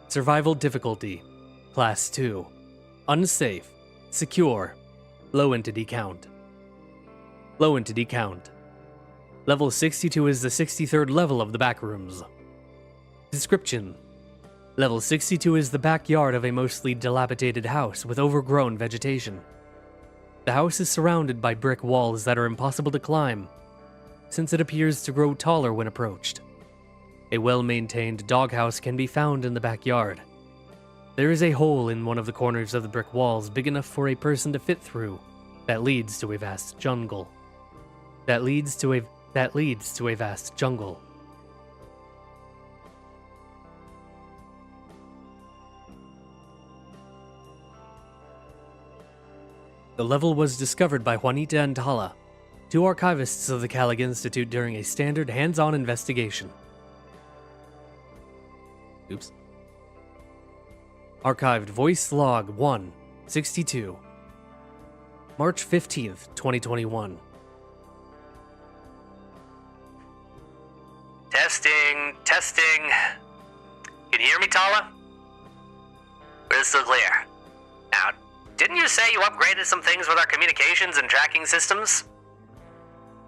Survival difficulty. Class 2. Unsafe. Secure. Low entity count. Low entity count. Level 62 is the 63rd level of the Backrooms. Description. Level 62 is the backyard of a mostly dilapidated house with overgrown vegetation. The house is surrounded by brick walls that are impossible to climb, since it appears to grow taller when approached. A well-maintained doghouse can be found in the backyard. There is a hole in one of the corners of the brick walls big enough for a person to fit through, that leads to a vast jungle. That leads to a vast jungle. The level was discovered by Juanita and Tala, two archivists of the Calig Institute, during a standard hands-on investigation. Oops. Archived Voice Log 1, 62. March 15th, 2021. Testing. Can you hear me, Tala? Crystal clear. Now, didn't you say you upgraded some things with our communications and tracking systems?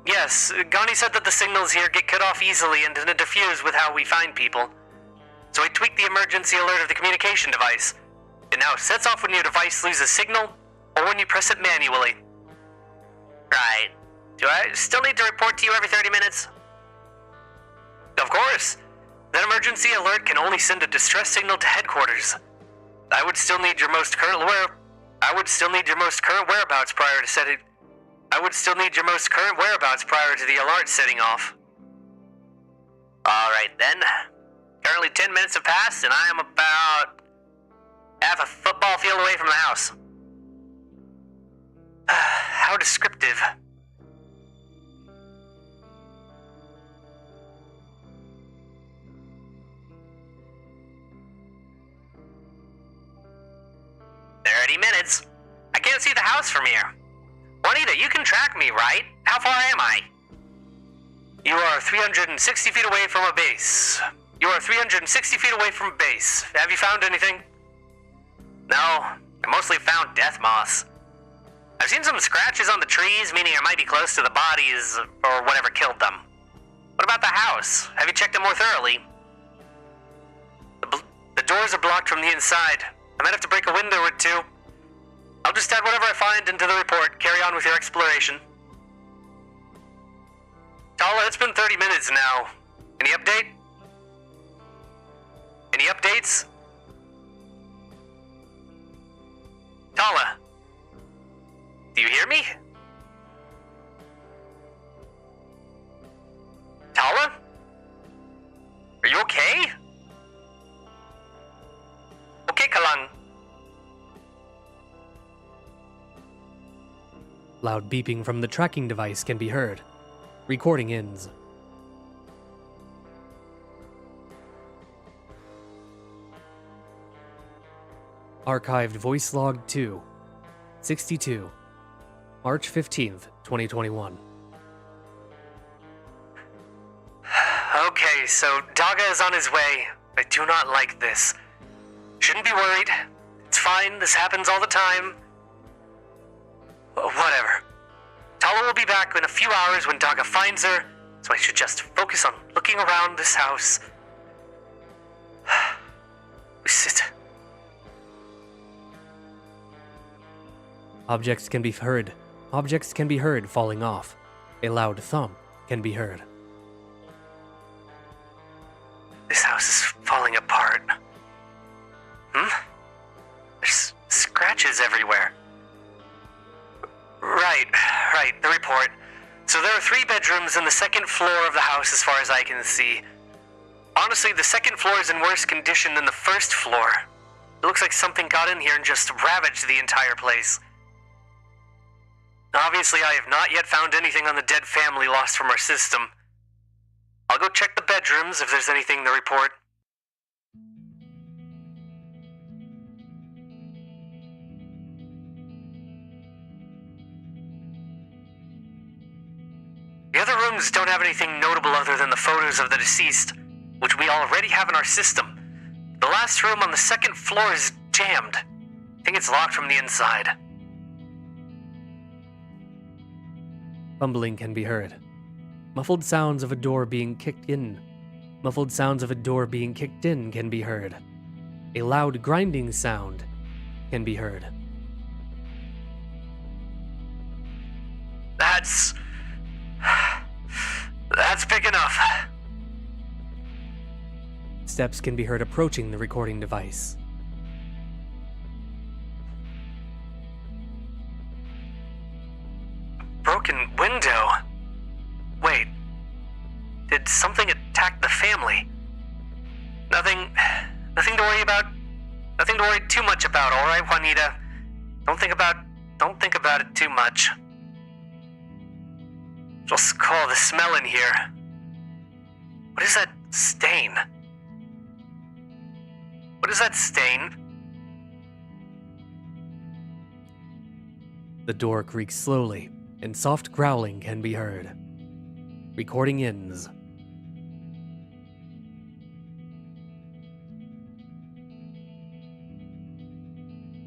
Yes, Gani said that the signals here get cut off easily and interfere with how we find people. So I tweaked the emergency alert of the communication device. It now sets off when your device loses signal or when you press it manually. Right. Do I still need to report to you every 30 minutes? Of course. That emergency alert can only send a distress signal to headquarters. I would still need your most current whereabouts prior to the alert setting off. Alright then. Currently 10 minutes have passed and I am about half a football field away from the house. How descriptive. Minutes. I can't see the house from here. Juanita, you can track me, right? How far am I? You are 360 feet away from a base. Have you found anything? No, I mostly found death moths. I've seen some scratches on the trees, meaning I might be close to the bodies or whatever killed them. What about the house? Have you checked it more thoroughly? The doors are blocked from the inside. I might have to break a window or two. I'll just add whatever I find into the report. Carry on with your exploration. Tala, it's been 30 minutes now. Any update? Any updates? Tala, do you hear me? Tala? Are you okay? Okay, Kalang. Loud beeping from the tracking device can be heard. Recording ends. Archived voice log 2. 62. March 15th, 2021. Okay, so Daga is on his way. I do not like this. Shouldn't be worried. It's fine, this happens all the time. Whatever. Tala will be back in a few hours when Daga finds her, so I should just focus on looking around this house. We sit. Objects can be heard. Objects can be heard falling off. A loud thump can be heard. This house is falling apart. There's scratches everywhere. Right, the report. So there are 3 bedrooms in the second floor of the house as far as I can see. Honestly, the second floor is in worse condition than the first floor. It looks like something got in here and just ravaged the entire place. Obviously, I have not yet found anything on the dead family lost from our system. I'll go check the bedrooms if there's anything to report. The other rooms don't have anything notable other than the photos of the deceased, which we already have in our system. The last room on the second floor is jammed. I think it's locked from the inside. Fumbling can be heard. Muffled sounds of a door being kicked in. Muffled sounds of a door being kicked in can be heard. A loud grinding sound can be heard. That's big enough. Steps can be heard approaching the recording device. Broken window. Wait. Did something attack the family? Nothing to worry about. Nothing to worry too much about, all right, Juanita? Don't think about it too much. Just call the smell in here. What is that stain? What is that stain? The door creaks slowly, and soft growling can be heard. Recording ends.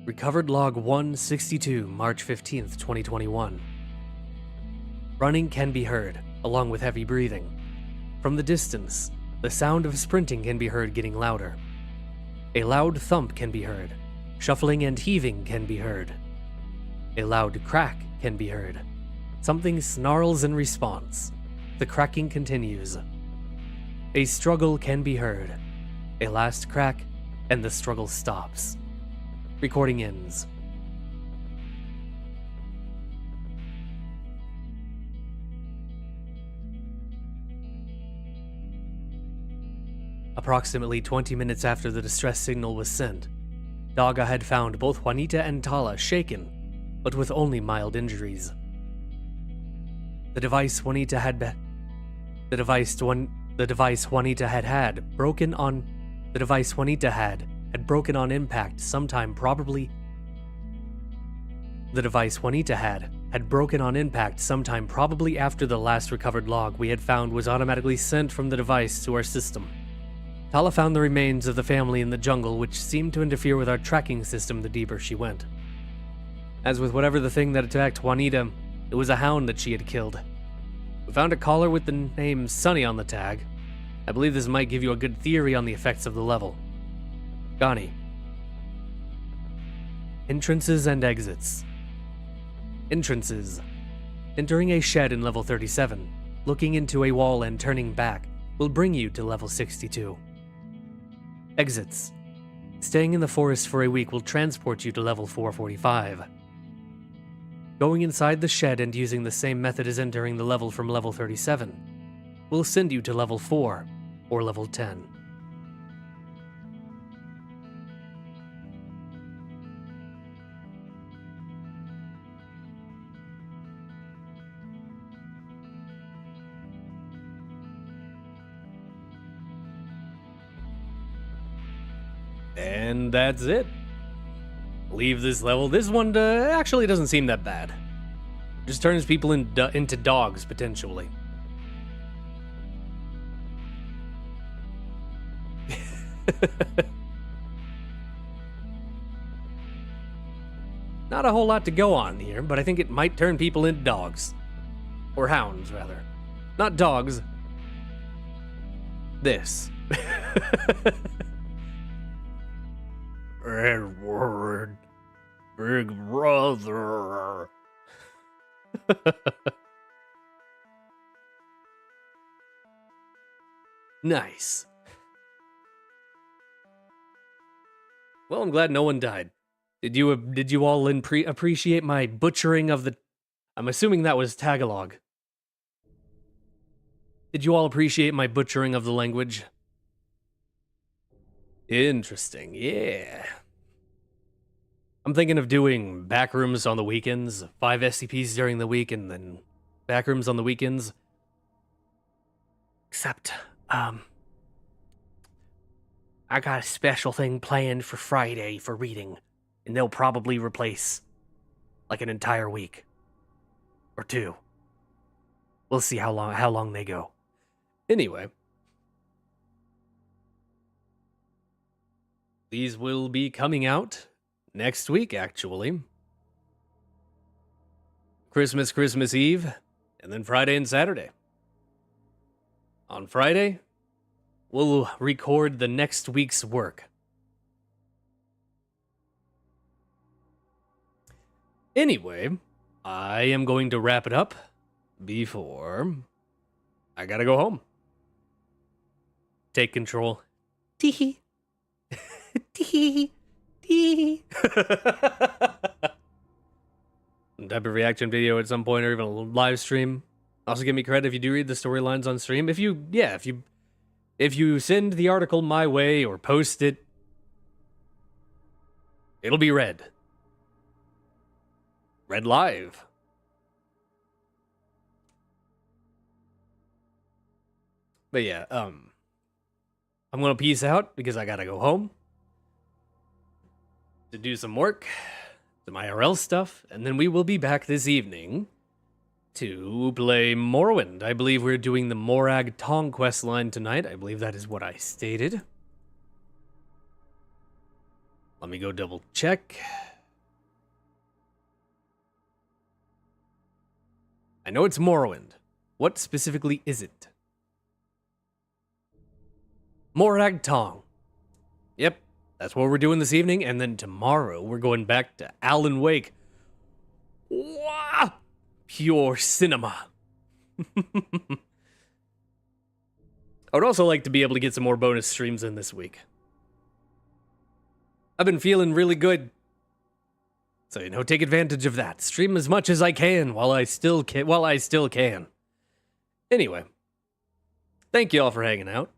Recovered log 162, March 15th, 2021. Running can be heard, along with heavy breathing. From the distance, the sound of sprinting can be heard getting louder. A loud thump can be heard. Shuffling and heaving can be heard. A loud crack can be heard. Something snarls in response. The cracking continues. A struggle can be heard. A last crack, and the struggle stops. Recording ends. Approximately 20 minutes after the distress signal was sent, Daga had found both Juanita and Tala shaken, but with only mild injuries. The device Juanita had broken on impact sometime probably after the last recovered log we had found was automatically sent from the device to our system. Tala found the remains of the family in the jungle, which seemed to interfere with our tracking system the deeper she went. As with whatever the thing that attacked Juanita, it was a hound that she had killed. We found a collar with the name Sunny on the tag. I believe this might give you a good theory on the effects of the level. Gani. Entrances and exits. Entrances. Entering a shed in level 37. Looking into a wall and turning back will bring you to level 62. Exits. Staying in the forest for a week will transport you to level 445. Going inside the shed and using the same method as entering the level from level 37 will send you to level 4 or level 10. And that's it. Leave this level. This one actually doesn't seem that bad. Just turns people into dogs, potentially. Not a whole lot to go on here, but I think it might turn people into dogs. Or hounds, rather. Not dogs. This. Edward, big brother. Nice. Well, I'm glad no one died. Did you all appreciate my butchering of the... I'm assuming that was Tagalog. Did you all appreciate my butchering of the language? Interesting, yeah. I'm thinking of doing Backrooms on the weekends, 5 SCPs during the week, and then Backrooms on the weekends. Except, I got a special thing planned for Friday for reading, and they'll probably replace, like, an entire week. Or 2. We'll see how long they go. Anyway. These will be coming out next week, actually. Christmas Eve, and then Friday and Saturday. On Friday, we'll record the next week's work. Anyway, I am going to wrap it up before I gotta go home. Take control. Teehee. Teehee. Teehee. Some type of reaction video at some point, or even a live stream. Also, give me credit if you do read the storylines on stream. If you send the article my way or post it, it'll be read. Read live. But yeah, I'm gonna peace out because I gotta go home to do some work, some IRL stuff, and then we will be back this evening to play Morrowind. I believe we're doing the Morag Tong quest line tonight. I believe that is what I stated. Let me go double check. I know it's Morrowind. What specifically is it? Morag Tong. Yep, that's what we're doing this evening, and then tomorrow we're going back to Alan Wake. Wow! Pure cinema. I would also like to be able to get some more bonus streams in this week. I've been feeling really good. So, take advantage of that. Stream as much as I can while I still can. Anyway, thank you all for hanging out.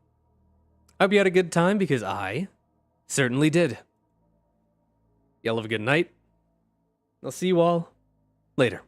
I hope you had a good time, because I certainly did. Y'all have a good night. I'll see you all later.